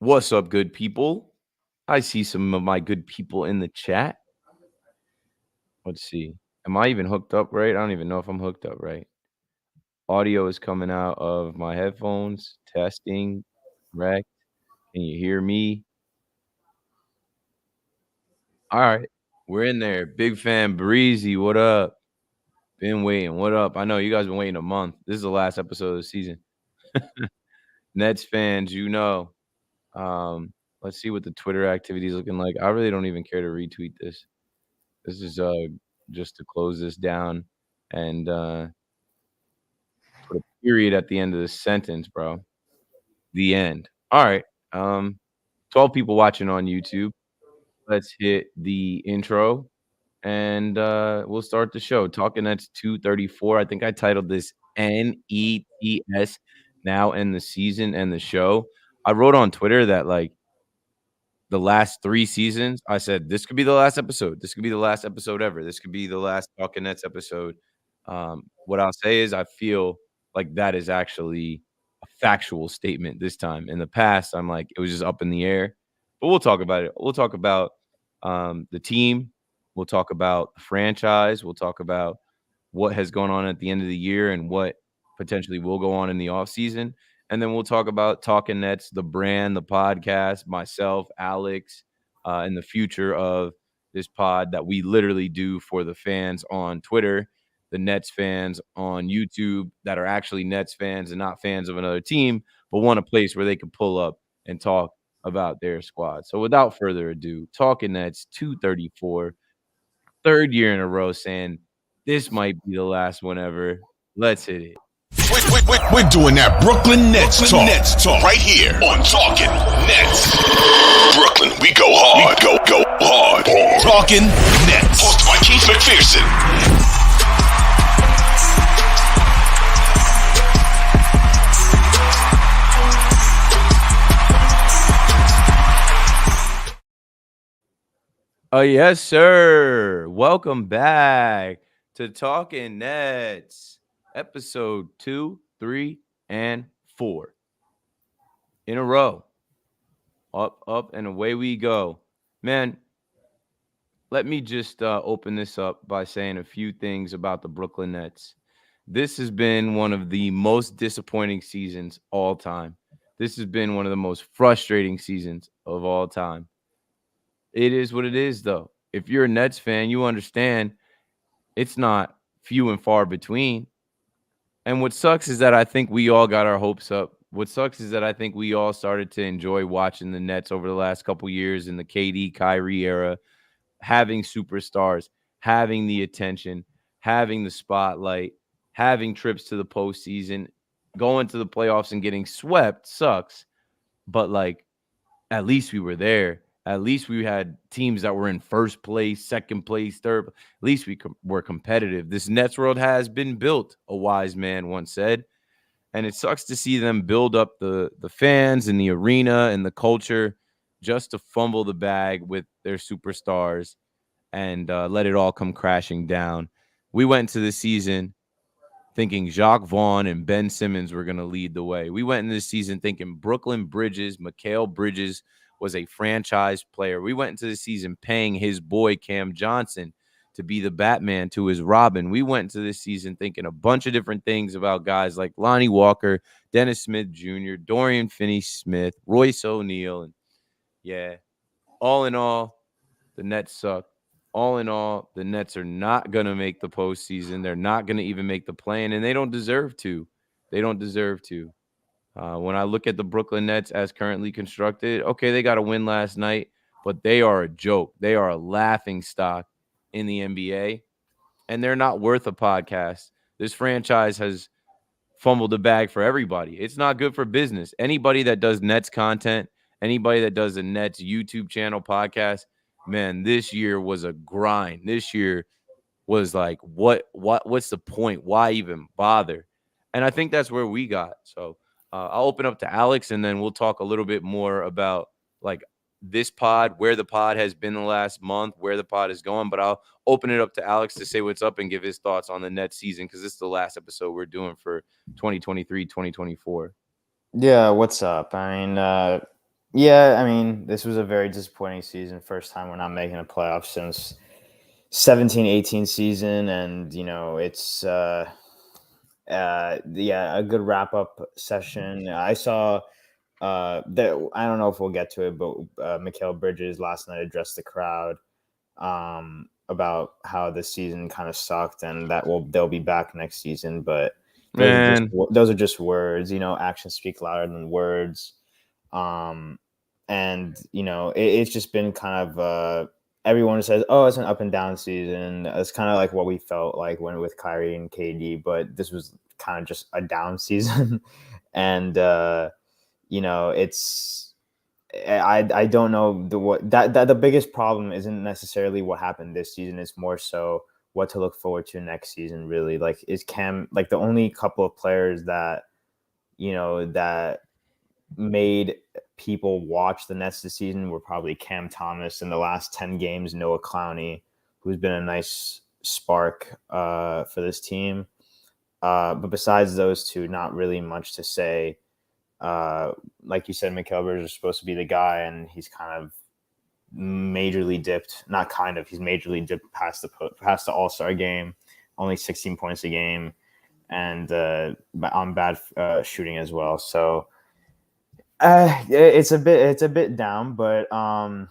What's up, good people? I see some of my good people in the chat. Let's see. Am I even hooked up right? I don't even know if I'm hooked up right. Audio is coming out of my headphones. Testing. Correct. Can you hear me? All right. We're in there. Big fan Breezy. What up? Been waiting. What up? I know you guys been waiting a month. This is the last episode of the season. Nets fans, let's see what the Twitter activity is looking like. I really don't even care to retweet this. This is just to close this down and put a period at the end of this sentence, bro. The end. All right. 12 people watching on YouTube. Let's hit the intro and we'll start the show. Talking Nets 234. I think I titled this NETS, now end the season and the show. I wrote on Twitter that like the last 3 seasons, I said, "This could be the last episode. This could be the last episode ever. This could be the last Talkin Nets episode." What I'll say is I feel like that is actually a factual statement this time. In the past, I'm like, it was just up in the air. But we'll talk about it. We'll talk about, the team. We'll talk about the franchise. We'll talk about what has gone on at the end of the year and what potentially will go on in the offseason. And then we'll talk about Talking Nets, the brand, the podcast, myself, Alex, and the future of this pod that we literally do for the fans on Twitter, the Nets fans on YouTube that are actually Nets fans and not fans of another team, but want a place where they can pull up and talk about their squad. So without further ado, Talking Nets 234, third year in a row saying this might be the last one ever. Let's hit it. We're doing that Brooklyn Nets talk right here on Talkin Nets. Brooklyn, we go hard. We go hard. Talkin Nets. Hosted by Keith McPherson. Yes, sir. Welcome back to Talking Nets, episode 2, 3, and 4. In a row. Up, and away we go. Man, let me just open this up by saying a few things about the Brooklyn Nets. This has been one of the most disappointing seasons all time. This has been one of the most frustrating seasons of all time. It is what it is, though. If you're a Nets fan, you understand it's not few and far between. And what sucks is that I think we all got our hopes up. What sucks is that I think we all started to enjoy watching the Nets over the last couple years in the KD, Kyrie era, having superstars, having the attention, having the spotlight, having trips to the postseason, going to the playoffs and getting swept sucks. But, like, at least we were there. At least we had teams that were in first place, second place, third. At least we were competitive. This Nets world has been built, a wise man once said. And it sucks to see them build up the fans and the arena and the culture just to fumble the bag with their superstars and let it all come crashing down. We went into the season thinking Jacques Vaughn and Ben Simmons were going to lead the way. We went into the season thinking Brooklyn Bridges, Mikal Bridges, was a franchise player. We went into the season paying his boy Cam Johnson to be the Batman to his Robin. We went into this season thinking a bunch of different things about guys like Lonnie Walker, Dennis Smith Jr., Dorian Finney-Smith, Royce O'Neal. And yeah, all in all, the Nets suck. All in all, the Nets are not going to make the postseason. They're not going to even make the play-in, and they don't deserve to. They don't deserve to. When I look at the Brooklyn Nets as currently constructed, okay, they got a win last night, but they are a joke. They are a laughing stock in the NBA, and they're not worth a podcast. This franchise has fumbled the bag for everybody. It's not good for business. Anybody that does Nets content, anybody that does a Nets YouTube channel podcast, man, this year was a grind. This year was like, what's the point? Why even bother? And I think that's where we got. So I'll open up to Alex, and then we'll talk a little bit more about like this pod, where the pod has been the last month, where the pod is going. But I'll open it up to Alex to say what's up and give his thoughts on the Nets season, because this is the last episode we're doing for 2023-2024. Yeah, what's up? Yeah, this was a very disappointing season. First time we're not making a playoff since 17-18 season, and it's yeah, a good wrap up session. I saw that I don't know if we'll get to it, but Mikhail Bridges last night addressed the crowd about how this season kind of sucked and that they'll be back next season, but Man, those are just words. Actions speak louder than words. um and it's just been kind of everyone says, oh, it's an up and down season. It's kind of like what we felt like when with Kyrie and KD, but this was kind of just a down season. And it's I don't know the biggest problem isn't necessarily what happened this season. It's more so what to look forward to next season. Really, like, is Cam like the only couple of players that that made people watch the Nets this season were probably Cam Thomas in the last 10 games, Noah Clowney, who's been a nice spark for this team. But besides those two, not really much to say. Like you said, Mikal Bridges is supposed to be the guy, and he's kind of majorly dipped. Not kind of, he's majorly dipped past the All-Star game, only 16 points a game, and on bad shooting as well. So it's a bit down, but the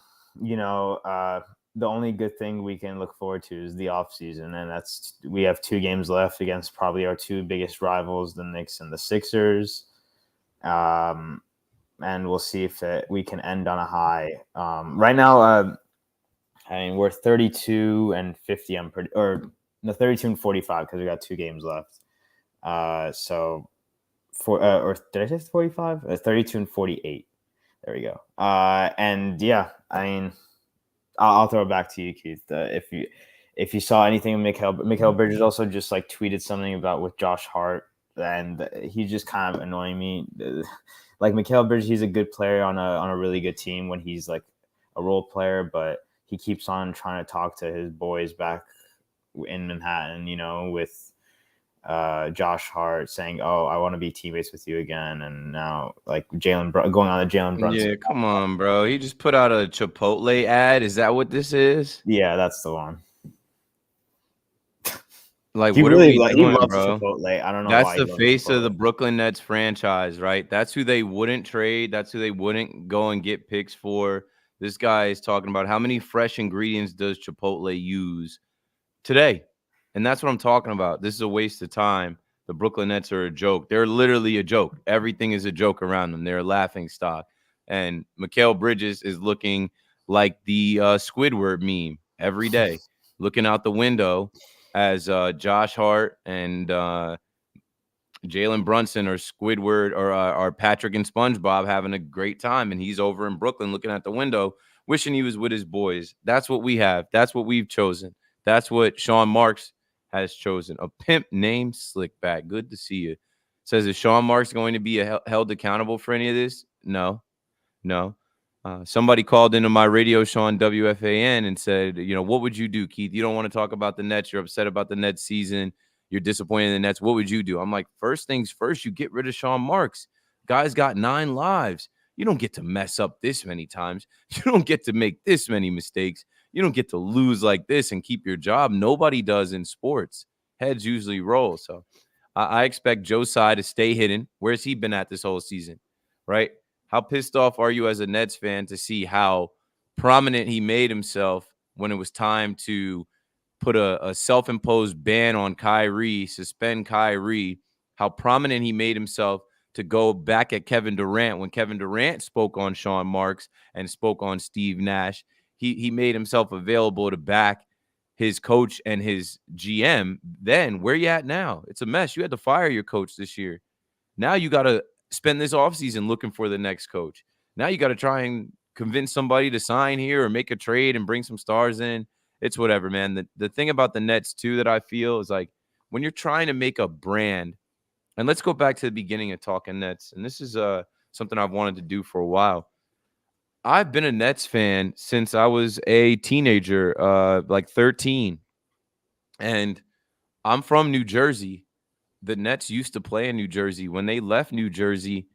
only good thing we can look forward to is the off season, and we have 2 games left against probably our 2 biggest rivals, the Knicks and the Sixers. And we'll see if we can end on a high. Right now, we're 32-50. Or no, 32-45 because we got 2 games left. So or did I say 45? 32-48. There we go. And yeah, I'll throw it back to you, Keith. If you saw anything, Mikhail Bridges also just like tweeted something about with Josh Hart, and he's just kind of annoying me. Like, Mikhail Bridges, he's a good player on a really good team when he's like a role player, but he keeps on trying to talk to his boys back in Manhattan, with Josh Hart saying, "Oh, I want to be teammates with you again," and now like going on the Jalen Brunson. yeah, come on, bro. He just put out a Chipotle ad. Is that what this is? Yeah, that's the one. Like, He what are really we he doing, loves bro? Chipotle. I don't know That's why he the loves face of the Chipotle. Brooklyn Nets franchise, right? That's who they wouldn't trade. That's who they wouldn't go and get picks for. This guy is talking about how many fresh ingredients does Chipotle use today? And that's what I'm talking about. This is a waste of time. The Brooklyn Nets are a joke. They're literally a joke. Everything is a joke around them. They're a laughing stock. And Mikal Bridges is looking like the Squidward meme every day, looking out the window as Josh Hart and Jalen Brunson or Squidward or Patrick and SpongeBob having a great time, and he's over in Brooklyn looking at the window, wishing he was with his boys. That's what we have. That's what we've chosen. That's what Shawn Marks has chosen. A pimp named Slickback. Good to see you. Says, is Shawn Marks going to be held accountable for any of this? No, no. Somebody called into my radio show on WFAN and said, what would you do, Keith? You don't want to talk about the Nets. You're upset about the Nets season. You're disappointed in the Nets. What would you do? I'm like, first things first, you get rid of Shawn Marks. Guy's got 9 lives. You don't get to mess up this many times. You don't get to make this many mistakes. You don't get to lose like this and keep your job. Nobody does in sports. Heads usually roll. So I expect Joe Tsai to stay hidden. Where's he been at this whole season, right? How pissed off are you as a Nets fan to see how prominent he made himself when it was time to put a self-imposed ban on Kyrie, suspend Kyrie, how prominent he made himself to go back at Kevin Durant when Kevin Durant spoke on Shawn Marks and spoke on Steve Nash. He made himself available to back his coach and his GM. Then where you at now? It's a mess. You had to fire your coach this year. Now you got to spend this offseason looking for the next coach. Now you got to try and convince somebody to sign here or make a trade and bring some stars in. It's whatever, man. The thing about the Nets, too, that I feel is like when you're trying to make a brand, and let's go back to the beginning of Talkin Nets, and this is something I've wanted to do for a while. I've been a Nets fan since I was a teenager, like 13. And I'm from New Jersey. The Nets used to play in New Jersey. When they left New Jersey,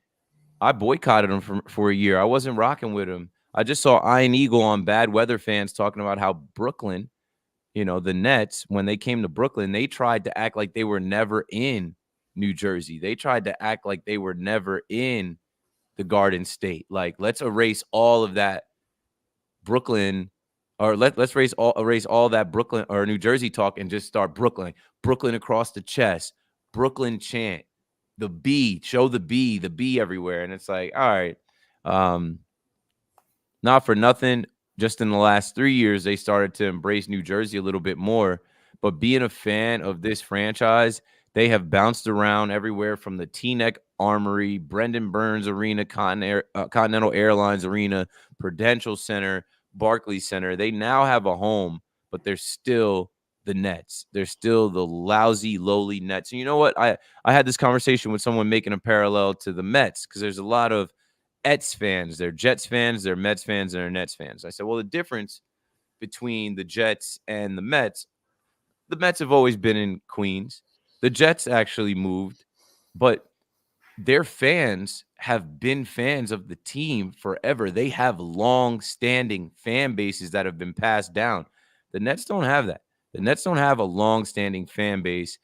I boycotted him for a year. I wasn't rocking with him. I just saw Iron Eagle on Bad Weather Fans talking about how Brooklyn, the Nets, when they came to Brooklyn, they tried to act like they were never in New Jersey. They tried to act like they were never in the Garden State. Like, let's erase all of that Brooklyn, or let's erase all that Brooklyn or New Jersey talk and just start Brooklyn. Brooklyn across the chest, Brooklyn chant, the B, show the B everywhere. And it's like, all right, um, not for nothing. Just in the last 3 years, they started to embrace New Jersey a little bit more. But being a fan of this franchise, they have bounced around everywhere from the Teaneck Armory, Brendan Burns Arena, Continental Airlines Arena, Prudential Center, Barclays Center. They now have a home, but they're still the Nets. They're still the lousy, lowly Nets. And you know what? I had this conversation with someone making a parallel to the Mets, because there's a lot of Ets fans, they're Jets fans, they're Mets fans, and they're Nets fans. I said, well, the difference between the Jets and the Mets have always been in Queens. The Jets actually moved, but their fans have been fans of the team forever. They have long-standing fan bases that have been passed down. The Nets don't have that. The Nets don't have a long-standing fan base,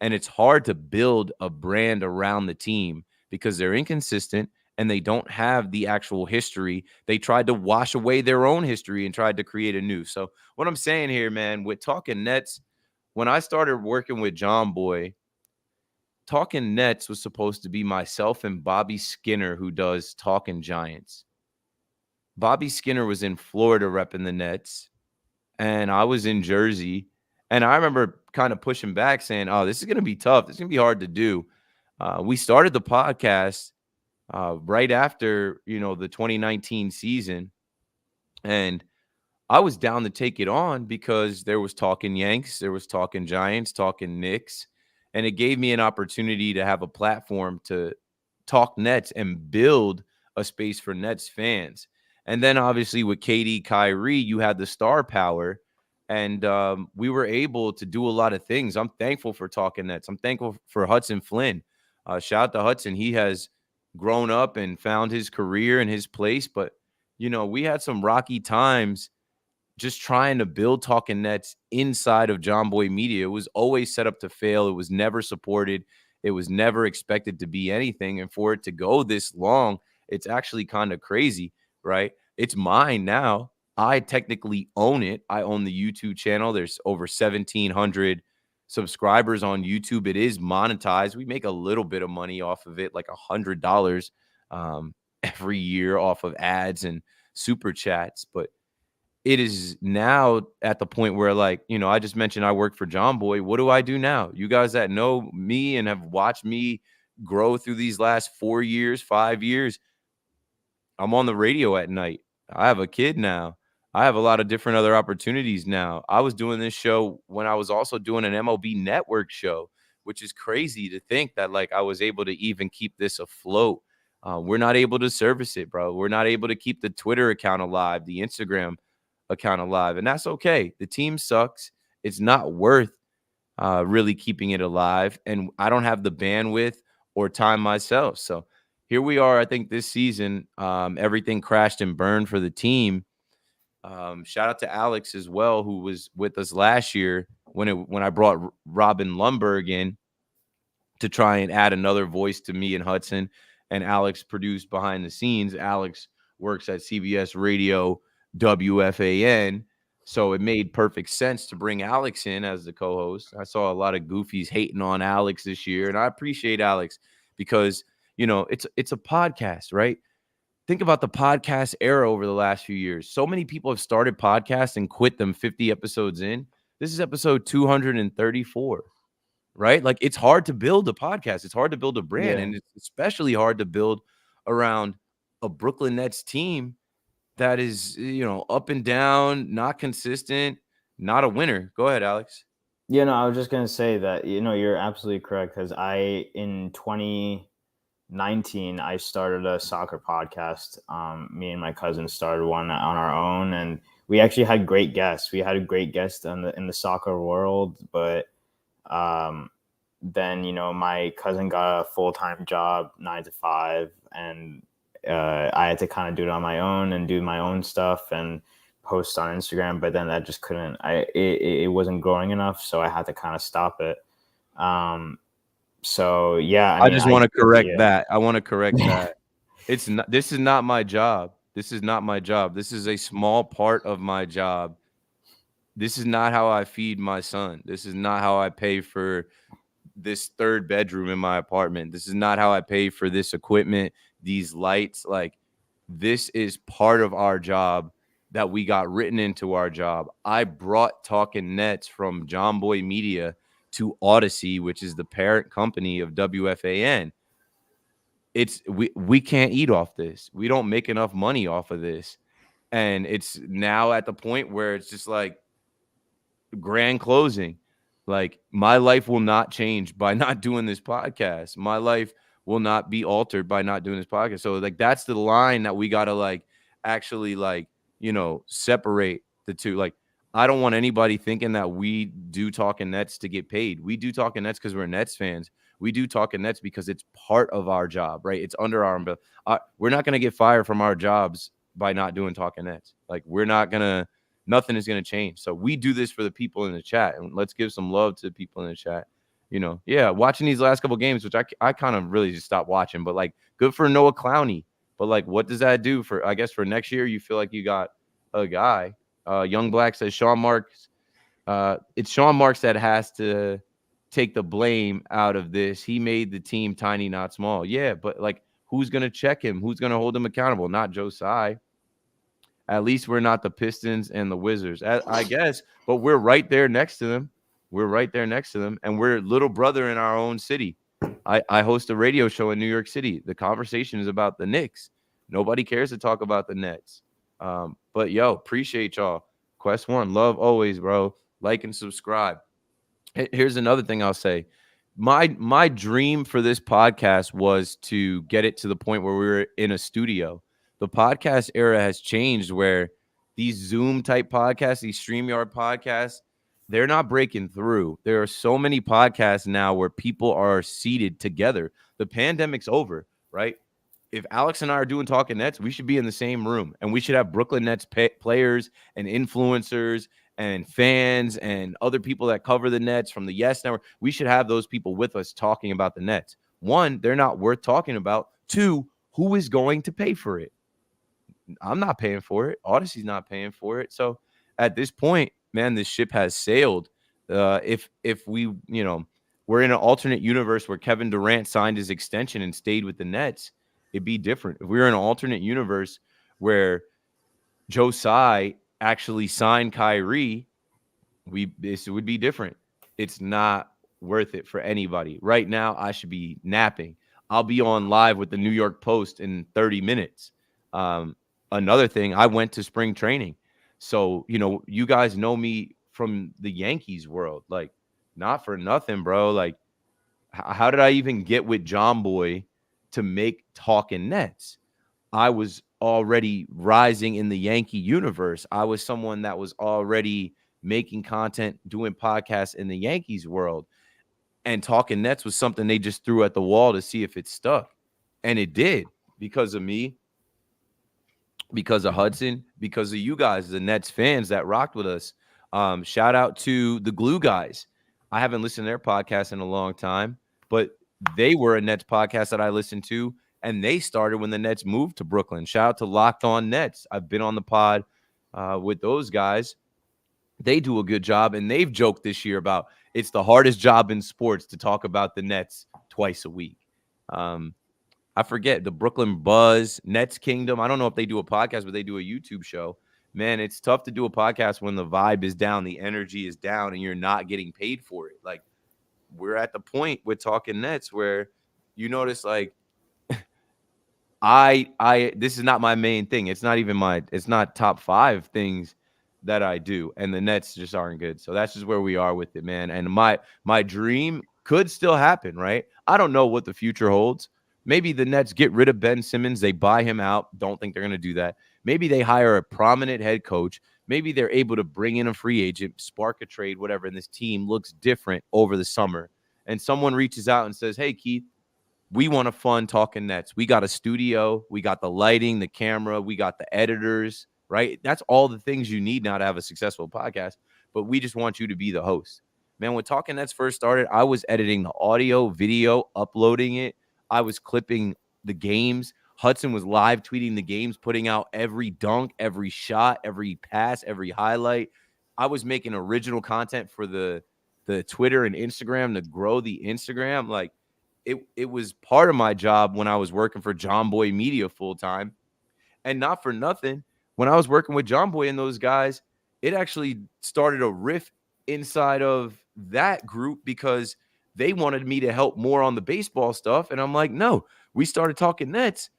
and it's hard to build a brand around the team because they're inconsistent and they don't have the actual history. They tried to wash away their own history and tried to create a new. So what I'm saying here, man, with Talking Nets, when I started working with John Boy, Talking Nets was supposed to be myself and Bobby Skinner, who does Talking Giants. Bobby Skinner was in Florida repping the Nets, and I was in Jersey. And I remember kind of pushing back saying, oh, this is going to be tough. This is going to be hard to do. We started the podcast right after, the 2019 season. And I was down to take it on because there was Talking Yanks, there was Talking Giants, Talking Knicks, and it gave me an opportunity to have a platform to talk Nets and build a space for Nets fans. And then obviously with KD, Kyrie, you had the star power, and we were able to do a lot of things. I'm thankful for Talking Nets. I'm thankful for Hudson Flynn. Shout out to Hudson. He has grown up and found his career and his place, but we had some rocky times just trying to build Talking Nets inside of John Boy Media. It was always set up to fail. It was never supported. It was never expected to be anything. And for it to go this long, it's actually kind of crazy, right? It's mine now. I technically own it. I own the YouTube channel. There's over 1,700 subscribers on YouTube. It is monetized. We make a little bit of money off of it, like $100 every year off of ads and super chats. But it is now at the point where, like, I just mentioned I work for John Boy. What do I do now? You guys that know me and have watched me grow through these last 4 years, 5 years, I'm on the radio at night. I have a kid now. I have a lot of different other opportunities now. I was doing this show when I was also doing an MLB Network show, which is crazy to think that, like, I was able to even keep this afloat. We're not able to service it, bro. We're not able to keep the Twitter account alive, the Instagram account alive, and that's okay. The team sucks. It's not worth really keeping it alive, and I don't have the bandwidth or time myself. So here we are. I think this season, everything crashed and burned for the team. Shout out to Alex as well, who was with us last year when I brought Robin Lundberg in to try and add another voice to me and Hudson. And Alex produced behind the scenes. Alex works at CBS Radio WFAN. So it made perfect sense to bring Alex in as the co-host. I saw a lot of goofies hating on Alex this year, and I appreciate Alex because, it's a podcast, right? Think about the podcast era over the last few years. So many people have started podcasts and quit them 50 episodes in. This is episode 234, right? Like, it's hard to build a podcast. It's hard to build a brand, and it's especially hard to build around a Brooklyn Nets team that is, up and down, not consistent, not a winner. Go ahead, Alex. I was just gonna say that you're absolutely correct, because in 2019 I started a soccer podcast. Me and my cousin started one on our own, and we actually had great guests. We had a great guest in the soccer world, but then, my cousin got a full-time job, 9 to 5, and I had to kind of do it on my own and do my own stuff and post on Instagram. But then that just couldn't. It wasn't growing enough, so I had to kind of stop it. So yeah, I I mean, just want to correct yeah. that. I want to correct that. It's not. This is not my job. This is not my job. This is a small part of my job. This is not how I feed my son. This is not how I pay for this third bedroom in my apartment. This is not how I pay for this equipment, these lights. Like, this is part of our job that we got written into our job. I brought Talkin Nets from John Boy Media to Audacy, which is the parent company of WFAN. We can't eat off this. We don't make enough money off of this. And it's now at the point where it's just like grand closing. Like, my life will not change by not doing this podcast. My life will not be altered by not doing this podcast. So like, that's the line that we got to like actually like, separate the two. Like, I don't want anybody thinking that we do Talking Nets to get paid. We do Talking Nets because we're Nets fans. We do Talking Nets because it's part of our job, right? It's under our umbrella. We're not going to get fired from our jobs by not doing Talking Nets. Like, we're not going to, nothing is going to change. So we do this for the people in the chat, and let's give some love to the people in the chat. Yeah, watching these last couple games, which I kind of really just stopped watching, but like, good for Noah Clowney. But like, what does that do for, I guess, for next year? You feel like you got a guy. Young Black says Shawn Marks. It's Shawn Marks that has to take the blame out of this. He made the team tiny, not small. Yeah, but like, who's going to check him? Who's going to hold him accountable? Not Joe Tsai. At least we're not the Pistons and the Wizards, I guess, but we're right there next to them. We're right there next to them, and we're little brother in our own city. I host a radio show in New York City. The conversation is about the Knicks. Nobody cares to talk about the Nets. But yo, appreciate y'all. Quest One, love always, bro. Like and subscribe. Here's another thing I'll say. My dream for this podcast was to get it to the point where we were in a studio. The podcast era has changed where these Zoom type podcasts, these StreamYard podcasts, they're not breaking through. There are so many podcasts now where people are seated together. The pandemic's over, right? If Alex and I are doing Talking Nets, we should be in the same room, and we should have Brooklyn Nets players and influencers and fans and other people that cover the Nets from the Yes Network. We should have those people with us talking about the Nets. One, they're not worth talking about. Two, who is going to pay for it? I'm not paying for it. Audacy's not paying for it. So at this point, man, this ship has sailed. If we, we're in an alternate universe where Kevin Durant signed his extension and stayed with the Nets, it'd be different. If we were in an alternate universe where Joe Tsai actually signed Kyrie, this would be different. It's not worth it for anybody. Right now, I should be napping. I'll be on live with the New York Post in 30 minutes. Another thing, I went to spring training. So, you guys know me from the Yankees world. Like, not for nothing, bro. Like, how did I even get with John Boy to make Talkin Nets? I was already rising in the Yankee universe. I was someone that was already making content, doing podcasts in the Yankees world. And Talkin Nets was something they just threw at the wall to see if it stuck. And it did, because of me, because of Hudson, because of you guys, the Nets fans that rocked with us. Shout out to the Glue guys. I haven't listened to their podcast in a long time, but they were a Nets podcast that I listened to, and they started when the Nets moved to Brooklyn. Shout out to Locked On Nets. I've been on the pod with those guys. They do a good job, and they've joked this year about it's the hardest job in sports to talk about the Nets twice a week. I forget, the Brooklyn Buzz, Nets Kingdom. I don't know if they do a podcast, but they do a YouTube show. Man, it's tough to do a podcast when the vibe is down, the energy is down, and you're not getting paid for it. Like, we're at the point with Talking Nets where you notice, like, this is not my main thing. It's not top 5 things that I do, and the Nets just aren't good. So that's just where we are with it, man. And my dream could still happen, right? I don't know what the future holds. Maybe the Nets get rid of Ben Simmons. They buy him out. Don't think they're going to do that. Maybe they hire a prominent head coach. Maybe they're able to bring in a free agent, spark a trade, whatever, and this team looks different over the summer. and someone reaches out and says, hey, Keith, we want a fun Talking Nets. We got a studio. We got the lighting, the camera. We got the editors, right? That's all the things you need now to have a successful podcast. But we just want you to be the host. Man, when Talking Nets first started, I was editing the audio, video, uploading it. I was clipping the games. Hudson was live tweeting the games, putting out every dunk, every shot, every pass, every highlight. I was making original content for the Twitter and Instagram to grow the Instagram. Like, it was part of my job when I was working for John Boy Media full time. And not for nothing, when I was working with John Boy and those guys, it actually started a rift inside of that group because they wanted me to help more on the baseball stuff. And I'm like, no, we started Talking Nets.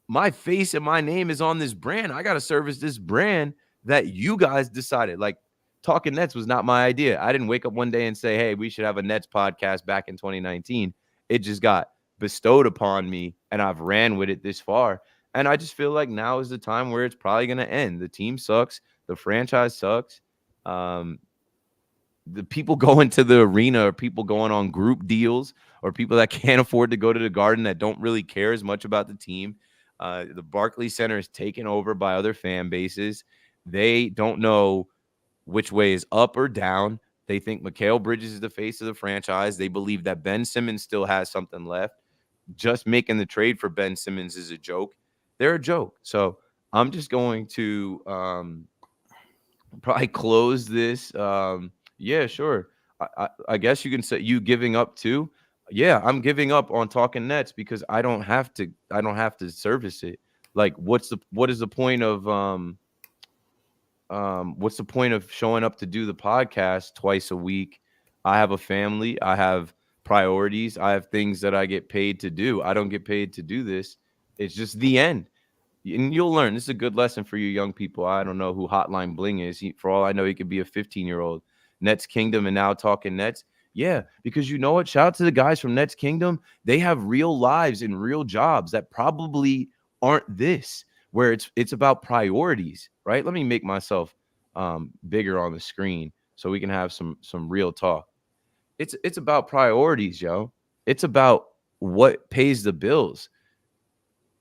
My face and my name is on this brand. I got to service this brand that you guys decided. Like, Talking Nets was not my idea. I didn't wake up one day and say, hey, we should have a Nets podcast back in 2019. It just got bestowed upon me, and I've ran with it this far. And I just feel like now is the time where it's probably going to end. The team sucks. The franchise sucks. The people going to the arena or people going on group deals or people that can't afford to go to the Garden that don't really care as much about the team. The Barclays Center is taken over by other fan bases. They don't know which way is up or down. They think Mikal Bridges is the face of the franchise. They believe that Ben Simmons still has something left. Just making the trade for Ben Simmons is a joke. They're a joke. So I'm just going to probably close this. Yeah, sure. I guess you can say you giving up too. Yeah, I'm giving up on Talking Nets because I don't have to service it. Like, what is the point of what's the point of showing up to do the podcast twice a week? I have a family. I have priorities. I have things that I get paid to do. I don't get paid to do this. It's just the end. And you'll learn. This is a good lesson for you young people. I don't know who Hotline Bling is. For all I know, he could be a 15-year-old. Nets Kingdom and now Talking Nets. Yeah, because you know what? Shout out to the guys from Nets Kingdom. They have real lives and real jobs that probably aren't this, where it's about priorities, right? Let me make myself bigger on the screen so we can have some real talk. It's about priorities, yo. It's about what pays the bills.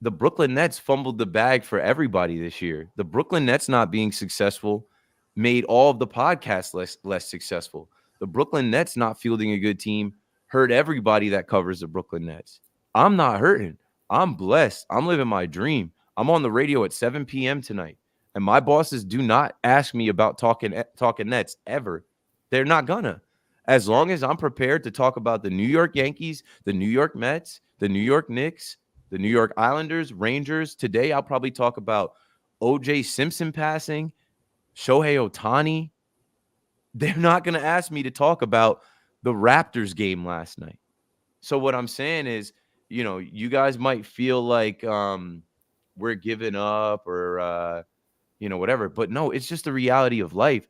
The Brooklyn Nets fumbled the bag for everybody this year. The Brooklyn Nets not being successful made all of the podcasts less successful. The Brooklyn Nets not fielding a good team hurt everybody that covers the Brooklyn Nets. I'm not hurting. I'm blessed. I'm living my dream. I'm on the radio at 7 p.m. tonight. And my bosses do not ask me about talking Nets ever. They're not gonna. As long as I'm prepared to talk about the New York Yankees, the New York Mets, the New York Knicks, the New York Islanders, Rangers. Today, I'll probably talk about O.J. Simpson passing, Shohei Ohtani. They're not going to ask me to talk about the Raptors game last night. So what I'm saying is, you know, you guys might feel like we're giving up or, whatever. But no, it's just the reality of life.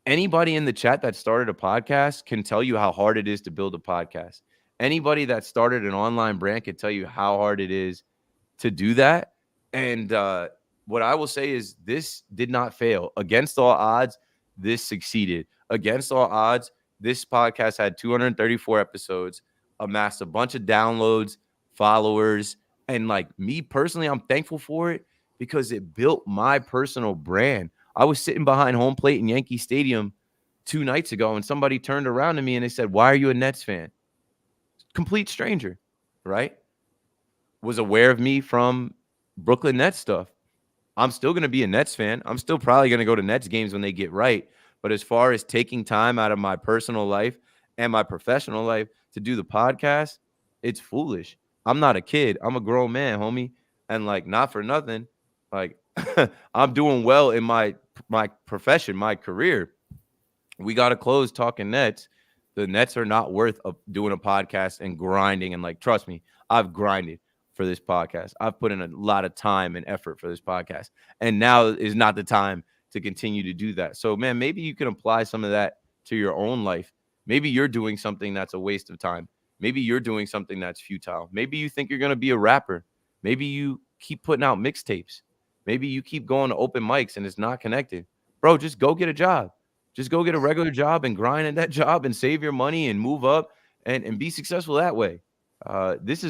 Anybody in the chat that started a podcast can tell you how hard it is to build a podcast. Anybody that started an online brand can tell you how hard it is to do that. And what I will say is this did not fail. Against all odds, this succeeded. Against all odds, this podcast had 234 episodes, amassed a bunch of downloads, followers. And like me personally, I'm thankful for it because it built my personal brand. I was sitting behind home plate in Yankee Stadium 2 nights ago, and somebody turned around to me and they said, "Why are you a Nets fan?" Complete stranger, right? Was aware of me from Brooklyn Nets stuff. I'm still going to be a Nets fan. I'm still probably going to go to Nets games when they get right. But as far as taking time out of my personal life and my professional life to do the podcast, it's foolish. I'm not a kid. I'm a grown man, homie. And like, not for nothing, like I'm doing well in my profession, my career. We got to close Talking Nets. The Nets are not worth doing a podcast and grinding. And like, trust me, I've grinded for this podcast. I've put in a lot of time and effort for this podcast. And now is not the time to continue to do that. So, man, maybe you can apply some of that to your own life. Maybe you're doing something that's a waste of time. Maybe you're doing something that's futile. Maybe you think you're going to be a rapper. Maybe you keep putting out mixtapes. Maybe you keep going to open mics and it's not connected. Bro, just go get a job. Just go get a regular job and grind at that job and save your money and move up and be successful that way. This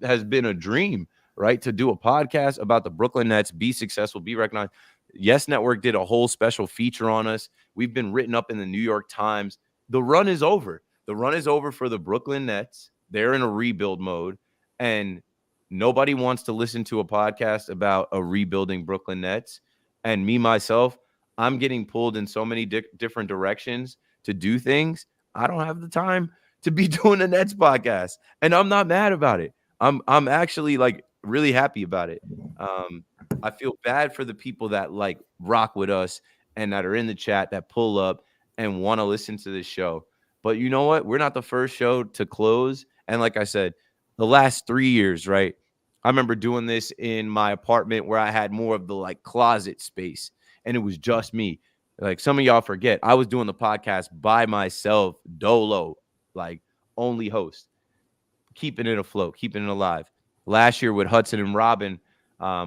has been a dream, right? To do a podcast about the Brooklyn Nets, be successful, be recognized. Yes Network did a whole special feature on us. We've been written up in the New York Times. The run is over. The run is over for the Brooklyn Nets. They're in a rebuild mode, and nobody wants to listen to a podcast about a rebuilding Brooklyn Nets. And me, myself, I'm getting pulled in so many different directions to do things. I don't have the time to be doing a Nets podcast, and I'm not mad about it. I'm actually like really happy about it. Um, I feel bad for the people that like rock with us and that are in the chat that pull up and want to listen to this show. But you know what? We're not the first show to close. And like I said, the last 3 years, right? I remember doing this in my apartment where I had more of the like closet space and it was just me. Like some of y'all forget, I was doing the podcast by myself, dolo, like only host, keeping it afloat, keeping it alive. Last year with Hudson and Robin,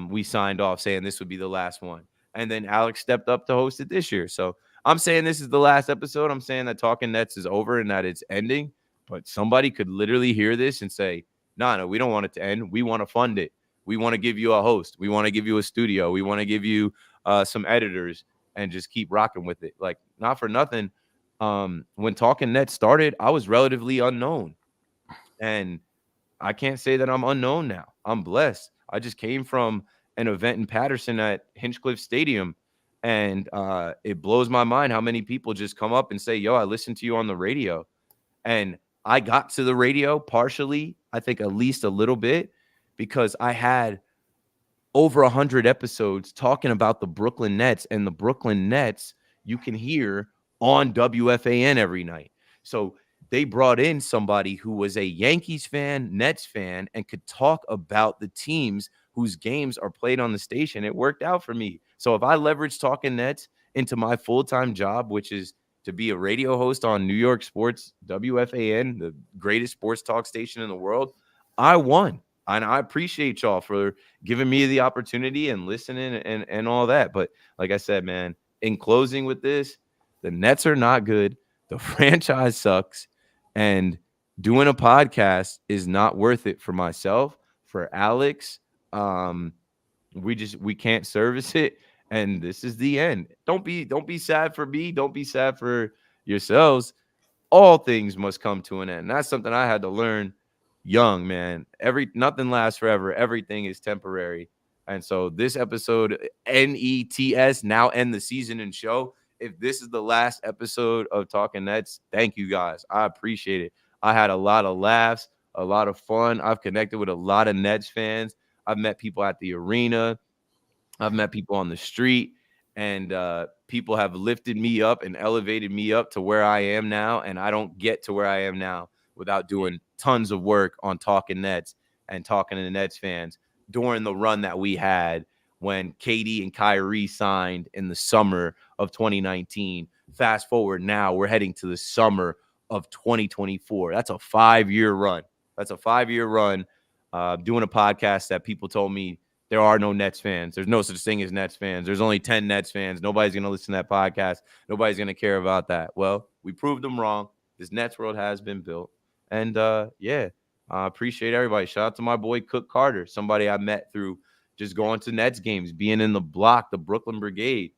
we signed off saying this would be the last one. And then Alex stepped up to host it this year. So I'm saying this is the last episode. I'm saying that Talking Nets is over and that it's ending. But somebody could literally hear this and say, no, we don't want it to end. We want to fund it. We want to give you a host. We want to give you a studio. We want to give you some editors and just keep rocking with it. Like, not for nothing. When Talking Nets started, I was relatively unknown. And I can't say that I'm unknown now. I'm blessed. I just came from an event in Patterson at Hinchcliffe Stadium. And it blows my mind how many people just come up and say, yo, I listened to you on the radio. And I got to the radio partially, I think at least a little bit, because I had over 100 episodes talking about the Brooklyn Nets, and the Brooklyn Nets you can hear on WFAN every night. So they brought in somebody who was a Yankees fan, Nets fan, and could talk about the teams whose games are played on the station. It worked out for me. So if I leverage Talking Nets into my full-time job, which is to be a radio host on New York Sports, WFAN, the greatest sports talk station in the world, I won. And I appreciate y'all for giving me the opportunity and listening and all that. But like I said, man, in closing with this, the Nets are not good. The franchise sucks. And doing a podcast is not worth it for myself, for Alex. We can't service it. And this is the end. Don't be sad for me. Don't be sad for yourselves. All things must come to an end. And that's something I had to learn young, man. Nothing lasts forever. Everything is temporary. And so this episode, NETS, now end the season and show. If this is the last episode of Talking Nets, thank you guys. I appreciate it. I had a lot of laughs, a lot of fun. I've connected with a lot of Nets fans. I've met people at the arena. I've met people on the street, and people have lifted me up and elevated me up to where I am now. And I don't get to where I am now without doing tons of work on Talking Nets and talking to the Nets fans during the run that we had when KD and Kyrie signed in the summer of 2019. Fast forward now, we're heading to the summer of 2024. That's a 5-year run. That's a 5-year run doing a podcast that people told me there are no Nets fans. There's no such thing as Nets fans. There's only 10 Nets fans. Nobody's going to listen to that podcast. Nobody's going to care about that. Well, we proved them wrong. This Nets world has been built. And, yeah, I appreciate everybody. Shout out to my boy Cook Carter, somebody I met through just going to Nets games, being in the block, the Brooklyn Brigade.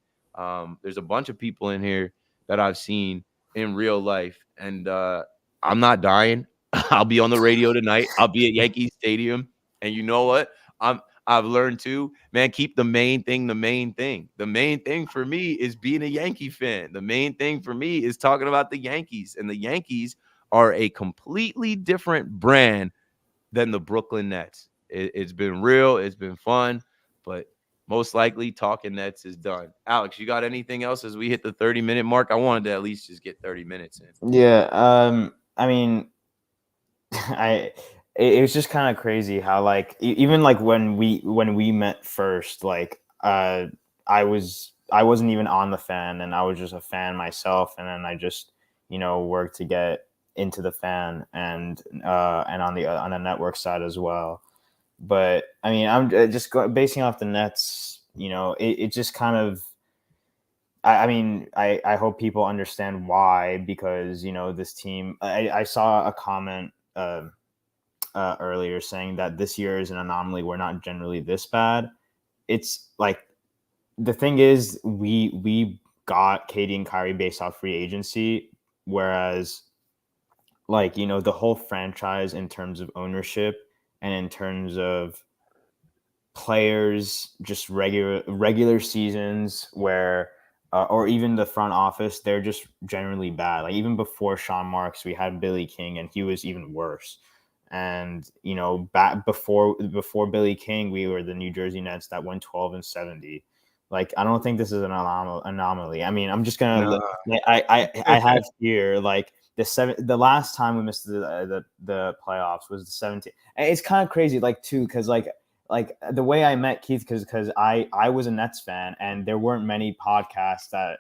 There's a bunch of people in here that I've seen in real life. And I'm not dying. I'll be on the radio tonight. I'll be at Yankee Stadium. And you know what? I've learned too, man, keep the main thing the main thing. The main thing for me is being a Yankee fan. The main thing for me is talking about the Yankees. And the Yankees are a completely different brand than the Brooklyn Nets. It's been real. It's been fun. But most likely Talking Nets is done. Alex, you got anything else as we hit the 30-minute mark? I wanted to at least just get 30 minutes in. Yeah. I mean, it was just kind of crazy how like even like when we met first, like I wasn't even on the fan, and I was just a fan myself, and then I just worked to get into the fan and on the network side as well. But I mean, I'm just basing off the Nets, it just kind of I mean, I hope people understand why, because, you know, this team, I saw a comment earlier saying that this year is an anomaly. We're not generally this bad. It's like, the thing is, we got Katie and Kyrie based off free agency, whereas, like, you know, the whole franchise in terms of ownership and in terms of players, just regular seasons where or even the front office, they're just generally bad. Like, even before Shawn Marks, we had Billy King, and he was even worse. And, you know, back before Billy King, we were the New Jersey Nets that went 12-70. Like, I don't think this is an anomaly. I mean, I'm just gonna Nah. I have here, like, the last time we missed the playoffs was the 17th. And it's kind of crazy, like, too, because, like the way I met Keith, because I was a Nets fan, and there weren't many podcasts that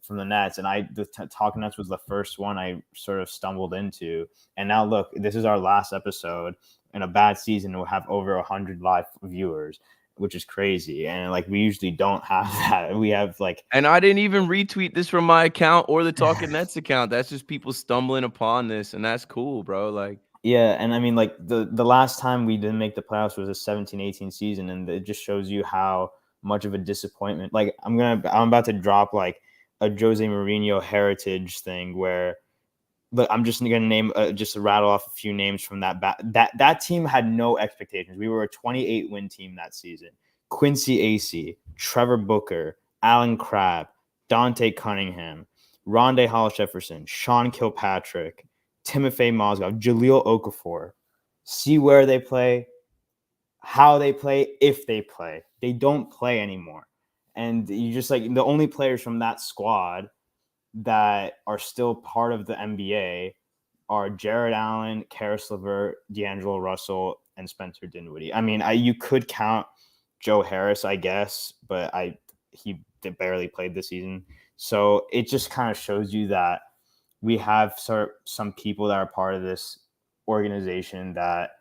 from the Nets, and the Talkin Nets was the first one I sort of stumbled into. And now look, this is our last episode. In a bad season, we'll have over 100 live viewers, which is crazy. And, like, we usually don't have that. We have, like, And I didn't even retweet this from my account or the Talkin Nets account. That's just people stumbling upon this, and that's cool, bro. Like, yeah, and I mean, like, the last time we didn't make the playoffs was a 17-18 season, and it just shows you how much of a disappointment. Like, I'm about to drop, like, a Jose Mourinho heritage thing where, look, I'm just gonna name just rattle off a few names from that team had no expectations. We were a 28 win team that season. Quincy Acey, Trevor Booker, Alan Crabb, Dante Cunningham, Rondé Hollis Jefferson, Sean Kilpatrick, Timofey Mozgov, Jaleel Okafor. See where they play, how they play, if they play. They don't play anymore. And you just, like, the only players from that squad that are still part of the NBA are Jared Allen, Karis LeVert, D'Angelo Russell, and Spencer Dinwiddie. I mean, you could count Joe Harris, I guess, but he barely played this season. So it just kind of shows you that we have some people that are part of this organization that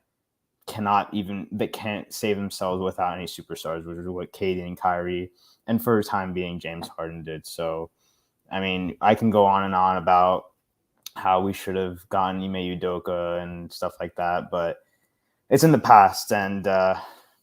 can't save themselves without any superstars, which is what Katie and Kyrie, and for the time being, James Harden did. So, I mean, I can go on and on about how we should have gotten Ime Udoka and stuff like that, but it's in the past. And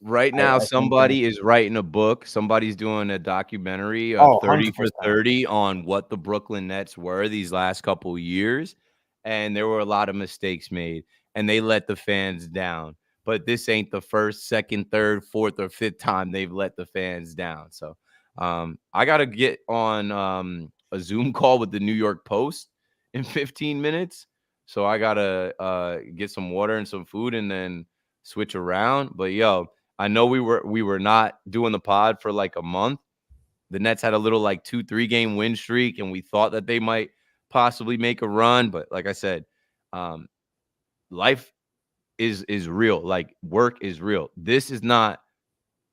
right now, somebody is writing a book. Somebody's doing a documentary, 30 for 100%. 30, on what the Brooklyn Nets were these last couple of years. And there were a lot of mistakes made, and they let the fans down. But this ain't the first, second, third, fourth, or fifth time they've let the fans down. So I got to get on a Zoom call with the New York Post in 15 minutes. So I got to get some water and some food and then switch around. But, yo, I know we were not doing the pod for like a month. The Nets had a little, like, 2-3 game win streak, and we thought that they might possibly make a run. But like I said, life is real. Like, work is real. This is not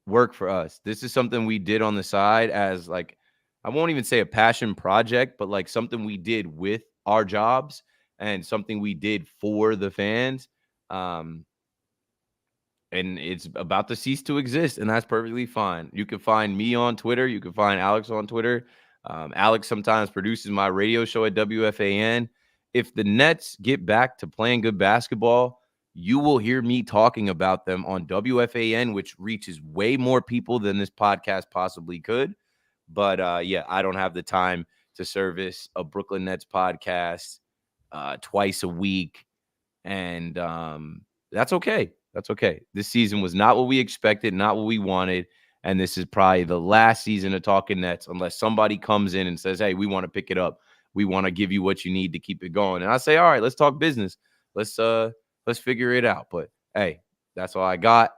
work for us. This is something we did on the side as, like, I won't even say a passion project, but like something we did with our jobs and something we did for the fans. And it's about to cease to exist, and that's perfectly fine. You can find me on Twitter. You can find Alex on Twitter. Alex sometimes produces my radio show at WFAN. If the Nets get back to playing good basketball, you will hear me talking about them on WFAN, which reaches way more people than this podcast possibly could. But yeah, I don't have the time to service a Brooklyn Nets podcast twice a week, and that's okay. That's okay. This season was not what we expected, not what we wanted. And this is probably the last season of Talking Nets, unless somebody comes in and says, hey, we want to pick it up. We want to give you what you need to keep it going. And I say, all right, let's talk business. Let's figure it out. But hey, that's all I got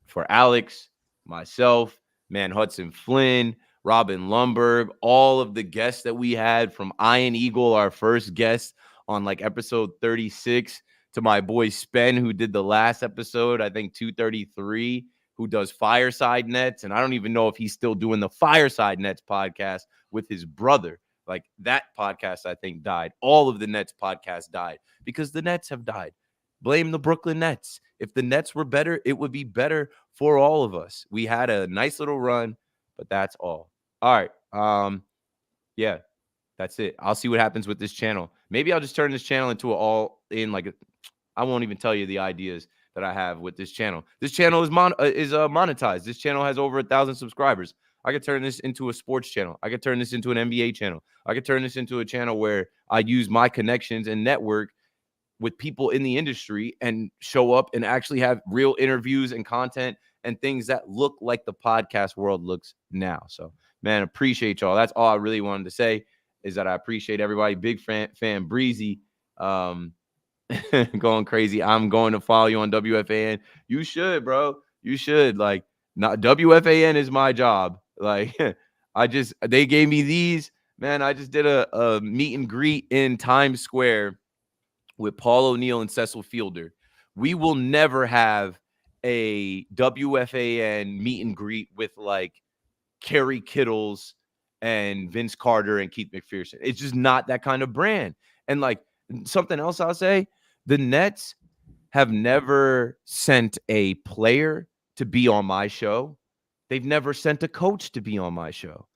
for Alex, myself, man, Hudson Flynn, Robin Lumberg, all of the guests that we had, from Iron Eagle, our first guest on like episode 36, to my boy Spen, who did the last episode, I think 233, who does Fireside Nets. And I don't even know if he's still doing the Fireside Nets podcast with his brother. Like, that podcast, I think, died. All of the Nets podcasts died because the Nets have died. Blame the Brooklyn Nets. If the Nets were better, it would be better for all of us. We had a nice little run, but that's all. All right. Yeah, that's it. I'll see what happens with this channel. Maybe I'll just turn this channel into an all in I won't even tell you the ideas that I have with this channel. This channel is monetized. This channel has over 1,000 subscribers. I could turn this into a sports channel. I could turn this into an NBA channel. I could turn this into a channel where I use my connections and network with people in the industry and show up and actually have real interviews and content and things that look like the podcast world looks now. So, man, appreciate y'all. That's all I really wanted to say is that I appreciate everybody. Big fan Breezy. Going crazy. I'm going to follow you on WFAN. You should, bro. You should. Like, not WFAN is my job. Like, they gave me these, man. I just did a meet and greet in Times Square with Paul O'Neill and Cecil Fielder. We will never have a WFAN meet and greet with like Kerry Kittles and Vince Carter and Keith McPherson. It's just not that kind of brand. And like something else I'll say, the Nets have never sent a player to be on my show. They've never sent a coach to be on my show.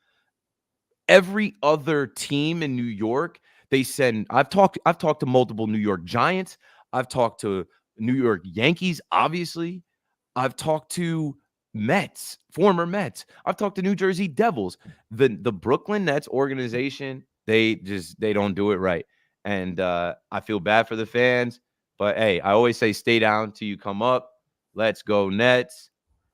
Every other team in New York, they send. I've talked to multiple New York Giants. I've talked to New York Yankees, obviously. I've talked to Mets, former Mets. I've talked to New Jersey Devils. The Brooklyn Nets organization, they don't do it right. And I feel bad for the fans. But hey, I always say stay down till you come up. Let's go Nets.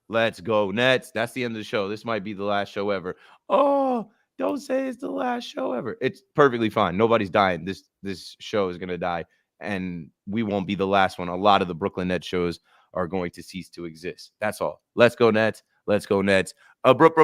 Let's go Nets. That's the end of the show. This might be the last show ever. Oh, don't say it's the last show ever. It's perfectly fine. Nobody's dying. This show is going to die, and we won't be the last one. A lot of the Brooklyn Nets shows are going to cease to exist. That's all. Let's go Nets. Let's go Nets. Brooklyn.